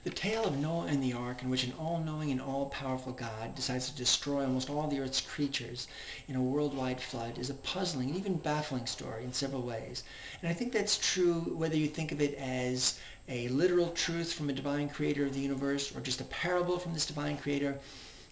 The tale of Noah and the Ark, in which an all-knowing and all-powerful God decides to destroy almost all the earth's creatures in a worldwide flood, is a puzzling and even baffling story in several ways. And I think that's true whether you think of it as a literal truth from a divine creator of the universe, or just a parable from this divine creator,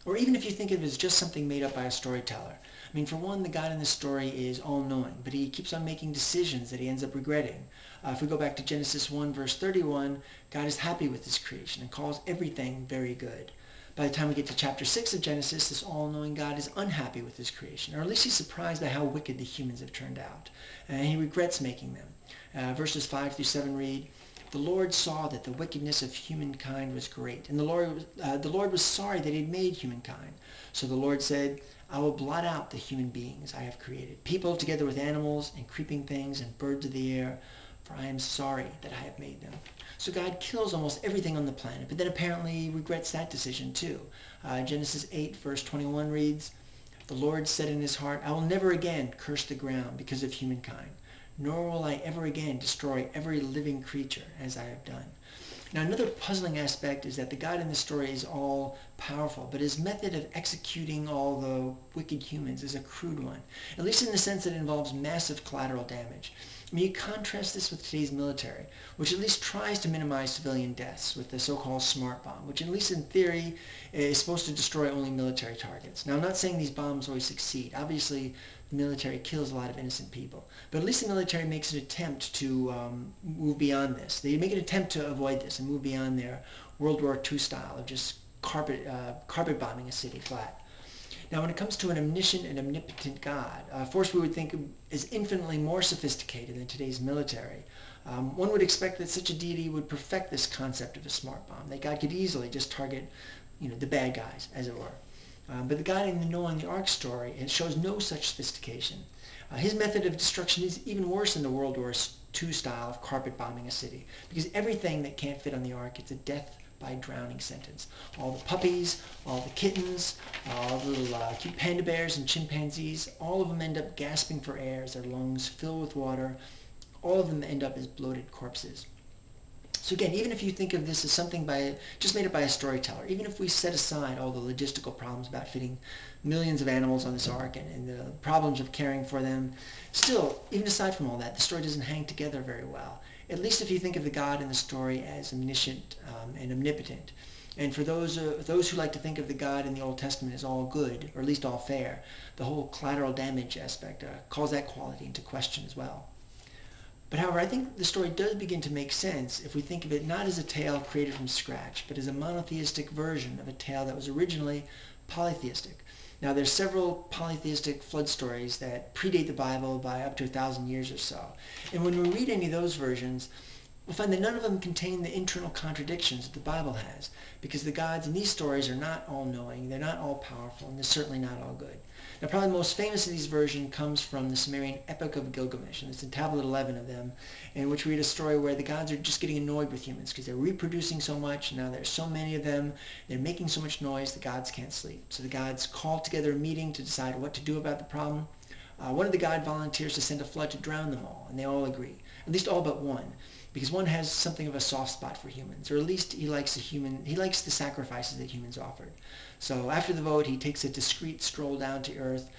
or even if you think of it as just something made up by a storyteller. I mean, for one, the God in this story is all-knowing, but he keeps on making decisions that he ends up regretting. If we go back to Genesis 1, verse 31, God is happy with his creation and calls everything very good. By the time we get to chapter 6 of Genesis, this all-knowing God is unhappy with his creation, or at least he's surprised by how wicked the humans have turned out, and he regrets making them. Verses 5 through 7 read, "The Lord saw that the wickedness of humankind was great, and the Lord was sorry that he had made humankind. So the Lord said, I will blot out the human beings I have created, people together with animals and creeping things and birds of the air, for I am sorry that I have made them." So God kills almost everything on the planet, but then apparently regrets that decision too. Genesis 8, verse 21 reads, "The Lord said in his heart, I will never again curse the ground because of humankind, nor will I ever again destroy every living creature as I have done." Now, another puzzling aspect is that the God in this story is all-powerful, but his method of executing all the wicked humans is a crude one, at least in the sense that it involves massive collateral damage. I mean, you contrast this with today's military, which at least tries to minimize civilian deaths with the so-called smart bomb, which at least in theory is supposed to destroy only military targets. Now, I'm not saying these bombs always succeed. Obviously, the military kills a lot of innocent people, but at least the military makes an attempt to move beyond this. They make an attempt to avoid this and move beyond their World War II style of just carpet bombing a city flat. Now, when it comes to an omniscient and omnipotent God, a force we would think is infinitely more sophisticated than today's military, one would expect that such a deity would perfect this concept of a smart bomb, that God could easily just target, the bad guys, as it were. But the God in the Noah and the Ark story, it shows no such sophistication. His method of destruction is even worse than the World War II style of carpet bombing a city, because everything that can't fit on the ark gets a death by drowning sentence. All the puppies, all the kittens, all the little cute panda bears and chimpanzees, all of them end up gasping for air as their lungs fill with water. All of them end up as bloated corpses. So again, even if you think of this as something just made up by a storyteller, even if we set aside all the logistical problems about fitting millions of animals on this ark and the problems of caring for them, still, even aside from all that, the story doesn't hang together very well. At least if you think of the God in the story as omniscient and omnipotent. And for those who like to think of the God in the Old Testament as all good, or at least all fair, the whole collateral damage aspect calls that quality into question as well. But however, I think the story does begin to make sense if we think of it not as a tale created from scratch, but as a monotheistic version of a tale that was originally polytheistic. Now, there's several polytheistic flood stories that predate the Bible by up to 1,000 years or so. And when we read any of those versions, we'll find that none of them contain the internal contradictions that the Bible has, because the gods in these stories are not all-knowing, they're not all-powerful, and they're certainly not all good. Now, probably the most famous of these versions comes from the Sumerian Epic of Gilgamesh, and it's in Tablet 11 of them, in which we read a story where the gods are just getting annoyed with humans because they're reproducing so much, and now there's so many of them, they're making so much noise, the gods can't sleep. So the gods call together a meeting to decide what to do about the problem. One of the gods volunteers to send a flood to drown them all, and they all agree, at least all but one, because one has something of a soft spot for humans, or at least he likes the sacrifices that humans offered. So after the vote, he takes a discreet stroll down to earth.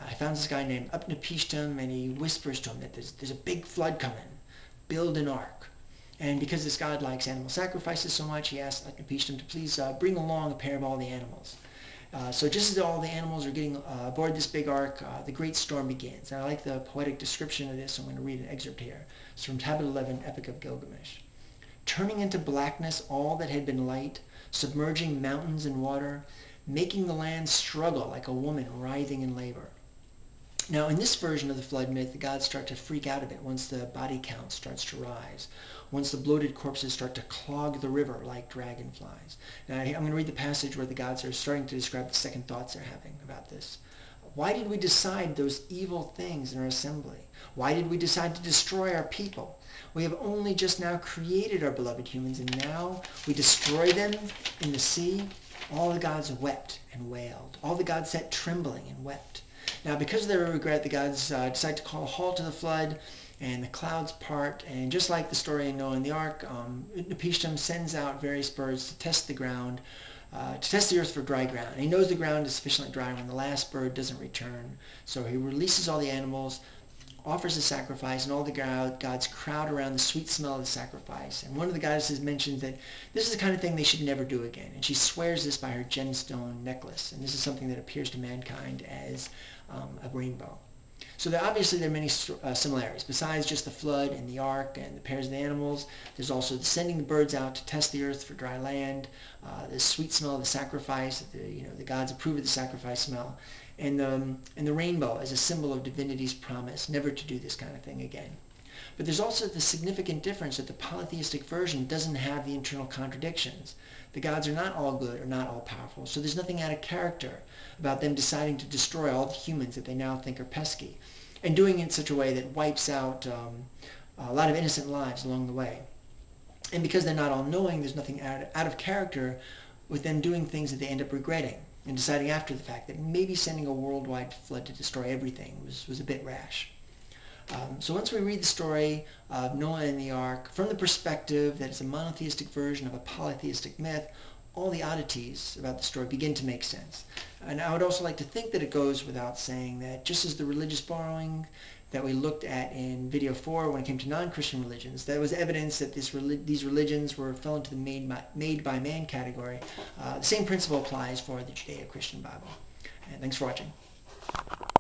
He finds this guy named Omniscient, and he whispers to him that there's a big flood coming. Build an ark. And because this god likes animal sacrifices so much, he asks Omniscient to please bring along a pair of all the animals. So just as all the animals are getting aboard this big ark, the great storm begins. And I like the poetic description of this. I'm going to read an excerpt here. It's from Tablet 11, Epic of Gilgamesh. "Turning into blackness all that had been light, submerging mountains in water, making the land struggle like a woman writhing in labor." Now, in this version of the flood myth, the gods start to freak out a bit once the body count starts to rise, once the bloated corpses start to clog the river like dragonflies. Now, I'm going to read the passage where the gods are starting to describe the second thoughts they're having about this. "Why did we decide those evil things in our assembly? Why did we decide to destroy our people? We have only just now created our beloved humans, and now we destroy them in the sea." All the gods wept and wailed. All the gods sat trembling and wept. Now, because of their regret, the gods decide to call a halt to the flood, and the clouds part, and just like the story in Noah and the Ark, Nehushtan sends out various birds to test the ground, to test the earth for dry ground. And he knows the ground is sufficiently dry when the last bird doesn't return. So he releases all the animals, offers a sacrifice, and all the gods crowd around the sweet smell of the sacrifice. And one of the goddesses mentions that this is the kind of thing they should never do again. And she swears this by her gemstone necklace. And this is something that appears to mankind as a rainbow. So obviously there are many similarities. Besides just the flood and the ark and the pairs of the animals, there's also the sending the birds out to test the earth for dry land, the sweet smell of the sacrifice, the gods approve of the sacrifice smell, and the rainbow as a symbol of divinity's promise never to do this kind of thing again. But there's also the significant difference that the polytheistic version doesn't have the internal contradictions. The gods are not all good or not all powerful, so there's nothing out of character about them deciding to destroy all the humans that they now think are pesky, and doing it in such a way that wipes out a lot of innocent lives along the way. And because they're not all-knowing, there's nothing out of character with them doing things that they end up regretting and deciding after the fact that maybe sending a worldwide flood to destroy everything was a bit rash. So once we read the story of Noah and the Ark from the perspective that it's a monotheistic version of a polytheistic myth, all the oddities about the story begin to make sense. And I would also like to think that it goes without saying that just as the religious borrowing that we looked at in video 4 when it came to non-Christian religions, that was evidence that these religions fell into the made by man category. The same principle applies for the Judeo-Christian Bible. And thanks for watching.